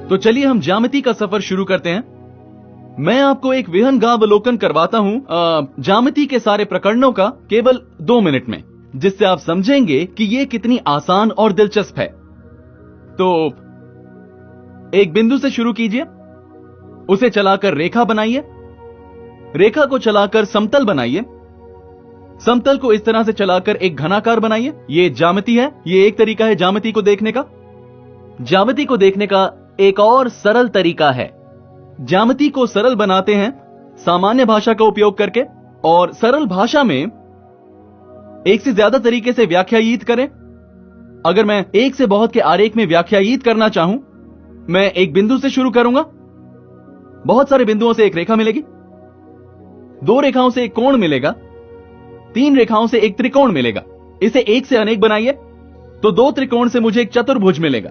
तो चलिए हम ज्यामिति का सफर शुरू करते हैं। मैं आपको एक विहंगावलोकन करवाता हूं ज्यामिति के सारे प्रकरणों का केवल 2 मिनट में, जिससे आप समझेंगे कि ये कितनी आसान और दिलचस्प है। तो एक बिंदु से शुरू कीजिए, उसे चलाकर रेखा बनाइए, रेखा को चलाकर समतल बनाइए, समतल को इस तरह से चलाकर एक घनाकार बनाइए। ये ज्यामिति है, ये एक तरीका है ज्यामिति को देखने का। ज्यामिति को देखने का एक और सरल तरीका है। ज्यामिति को सरल बनाते हैं सामान्य भाषा का उपयोग करके, और सरल भाषा में एक से ज्यादा तरीके से व्याख्यायित करें। अगर मैं एक से बहुत के आरेख में व्याख्यायित करना चाहूं, मैं एक बिंदु से शुरू करूंगा, बहुत सारे बिंदुओं से एक रेखा मिलेगी, 2 रेखाओं से एक कोण मिलेगा, 3 रेखाओं से एक त्रिकोण मिलेगा। इसे एक से अनेक बनाइए तो 2 त्रिकोण से मुझे एक चतुर्भुज मिलेगा।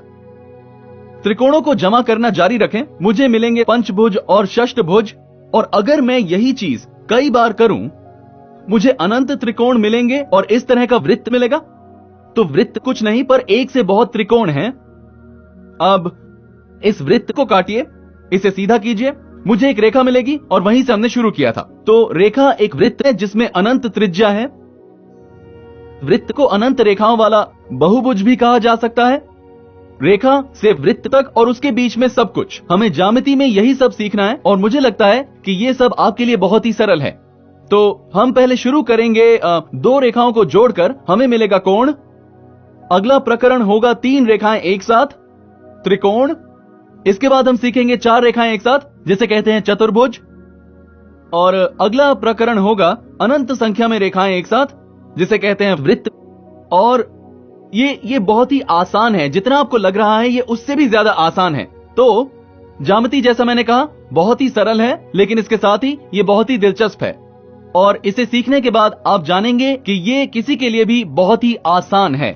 त्रिकोणों को जमा करना जारी रखें, मुझे मिलेंगे पंचभुज और षष्ठभुज। और अगर मैं यही चीज कई बार करूं, मुझे अनंत त्रिकोण मिलेंगे और इस तरह का वृत्त मिलेगा। तो वृत्त कुछ नहीं पर एक से बहुत त्रिकोण हैं। अब इस वृत्त को काटिए, इसे सीधा कीजिए, मुझे एक रेखा मिलेगी और वहीं से हमने शुरू किया था। तो रेखा एक वृत्त है जिसमें अनंत त्रिज्या है। वृत्त को अनंत रेखाओं वाला बहुभुज भी कहा जा सकता है। रेखा से वृत्त तक और उसके बीच में सब कुछ, हमें ज्यामिति में यही सब सीखना है, और मुझे लगता है कि ये सब आपके लिए बहुत ही सरल है। तो हम पहले शुरू करेंगे 2 रेखाओं को जोड़कर, हमें मिलेगा कोण। अगला प्रकरण होगा 3 रेखाएं एक साथ, त्रिकोण। इसके बाद हम सीखेंगे 4 रेखाएं एक साथ, जिसे कहते हैं चतुर्भुज। और अगला प्रकरण होगा अनंत संख्या में रेखाएं एक साथ, जिसे कहते हैं वृत्त। और ये बहुत ही आसान है, जितना आपको लग रहा है ये उससे भी ज्यादा आसान है। तो ज्यामिति, जैसा मैंने कहा, बहुत ही सरल है, लेकिन इसके साथ ही ये बहुत ही दिलचस्प है। और इसे सीखने के बाद आप जानेंगे कि ये किसी के लिए भी बहुत ही आसान है।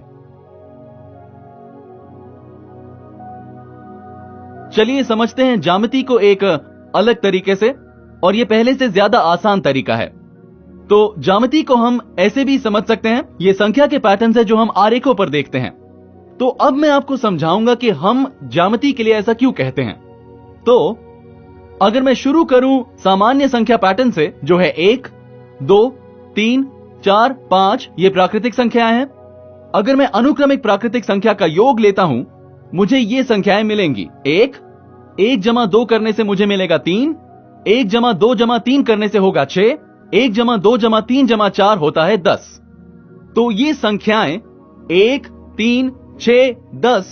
चलिए समझते हैं ज्यामिति को एक अलग तरीके से, और ये पहले से ज्यादा आसान तरीका है। तो ज्यामिति को हम ऐसे भी समझ सकते हैं, ये संख्या के पैटर्न है जो हम आरेखों पर देखते हैं। तो अब मैं आपको समझाऊंगा कि हम ज्यामिति के लिए ऐसा क्यों कहते हैं। तो अगर मैं शुरू करूं सामान्य संख्या पैटर्न से, जो है 1, 2, 3, 4, 5, ये प्राकृतिक संख्याएं हैं। अगर मैं अनुक्रमिक प्राकृतिक संख्या का योग लेता हूं, मुझे ये संख्याएं मिलेंगी। 1 जमा 2 करने से मुझे मिलेगा 3, 1 जमा 2 जमा 3 करने से होगा 6, 1 जमा 2 जमा 3 जमा 4 होता है 10। तो ये संख्याएं 1, 3, 6, 10,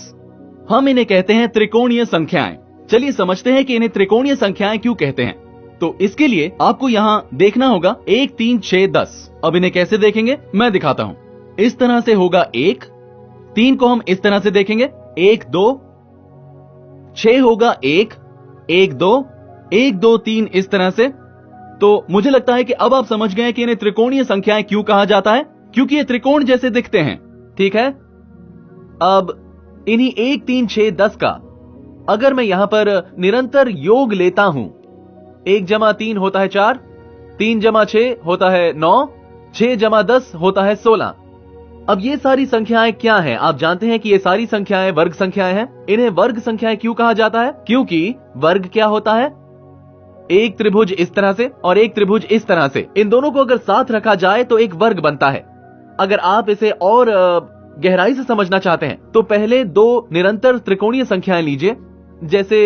हम इन्हें कहते हैं त्रिकोणीय संख्याएं। चलिए समझते हैं कि इन्हें त्रिकोणीय संख्याएं क्यों कहते हैं। तो इसके लिए आपको यहां देखना होगा 1, 3, 6, 10। अब इन्हें कैसे देखेंगे मैं दिखाता हूं। इस तरह से होगा 1, 3 को हम इस तरह से देखेंगे 1, 2, 6 होगा 1, 1, 2, 1, 2, 3 इस तरह से। तो मुझे लगता है कि अब आप समझ गए कि इन्हें त्रिकोणीय संख्याएं क्यों कहा जाता है, क्योंकि ये त्रिकोण जैसे दिखते हैं। ठीक है, अब इन्हीं 1, 3, 6, 10 का अगर मैं यहां पर निरंतर योग लेता हूं, 1 जमा 3 होता है 4, 3 जमा 6 होता है 9, 6 जमा 10 होता है 16। अब ये सारी संख्याएं क्या हैं? आप जानते हैं कि ये सारी संख्याएं वर्ग संख्याएं हैं। इन्हें वर्ग संख्याएं क्यों कहा जाता है? क्योंकि वर्ग क्या होता है? एक त्रिभुज इस तरह से और एक त्रिभुज इस तरह से, इन दोनों को अगर साथ रखा जाए तो एक वर्ग बनता है। अगर आप इसे और गहराई से समझना चाहते हैं तो पहले 2 निरंतर त्रिकोणीय संख्याएं लीजिए। जैसे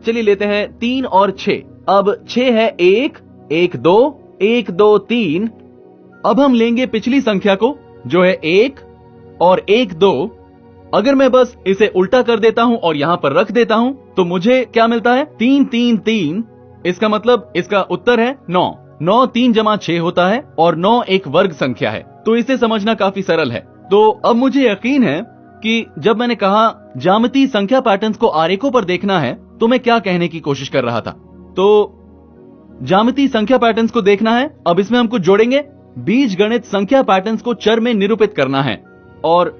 चलिए लेते हैं 3 और 6। अब 6 है 1, 1, 2, 1, 2, 3। अब हम लेंगे पिछली संख्या को, जो है 1 और 1, 2। अगर मैं बस इसे उल्टा कर देता हूं और यहां पर रख देता हूं तो मुझे क्या मिलता है? 3, 3, 3। इसका मतलब इसका उत्तर है 9। 9 3 जमा 6 होता है और 9 एक वर्ग संख्या है। तो इसे समझना काफी सरल है। तो अब मुझे यकीन है कि जब मैंने कहा ज्यामिति संख्या पैटर्न्स को आरेखों पर देखना है, तो मैं क्या कहने की कोशिश कर रहा था। तो ज्यामिति संख्या पैटर्न्स को देखना है। अब इसमें हम कुछ जोड़ेंगे। बीजगणित संख्या पैटर्न्स को चर में निरूपित करना है, और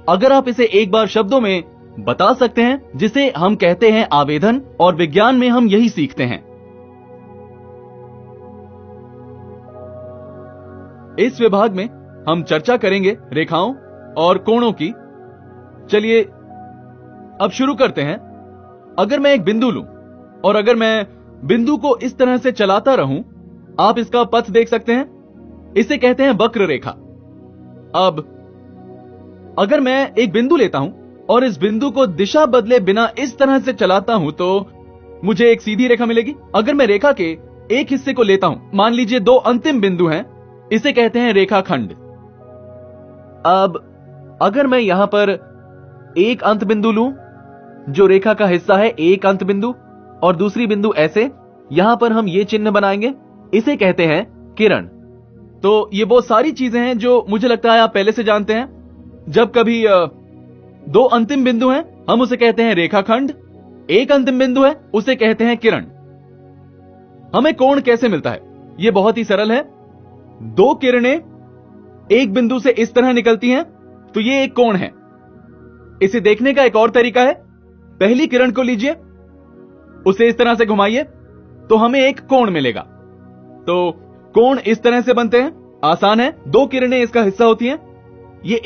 अगर आप इसे एक बार शब्दों में बता सकते हैं, जिसे हम कहते हैं आवेदन, और विज्ञान में हम यही सीखते हैं। इस विभाग में हम चर्चा करेंगे रेखाओं और कोणों की। चलिए अब शुरू करते हैं। अगर मैं एक बिंदु लूं और अगर मैं बिंदु को इस तरह से चलाता रहूं, आप इसका पथ देख सकते हैं, इसे कहते हैं वक्र रेखा। अब अगर मैं एक बिंदु लेता हूं और इस बिंदु को दिशा बदले बिना इस तरह से चलाता हूं तो मुझे एक सीधी रेखा मिलेगी। अगर मैं रेखा के एक हिस्से को लेता हूं, मान लीजिए दो अंतिम बिंदु हैं, इसे कहते हैं रेखाखंड। अब अगर मैं यहां पर एक अंत बिंदु लूं जो रेखा का हिस्सा है, एक अंत बिंदु, और दूसरी बिंदु ऐसे, यहां पर हम ये चिन्ह बनाएंगे, इसे कहते हैं किरण। तो ये वो सारी चीजें हैं जो मुझे लगता है आप पहले से जानते हैं। जब कभी दो अंतिम बिंदु हैं, हम उसे कहते हैं रेखाखंड, एक अंतिम बिंदु है, उसे कहते हैं किरण। हमें कोण कैसे मिलता है? यह बहुत ही सरल है। दो किरणें एक बिंदु से इस तरह निकलती हैं तो यह एक कोण है। इसे देखने का एक और तरीका है, पहली किरण को लीजिए, उसे इस तरह से घुमाइए तो हमें एक कोण मिलेगा। तो कोण इस तरह से बनते हैं, आसान है, दो किरणें इसका हिस्सा होती हैं। ये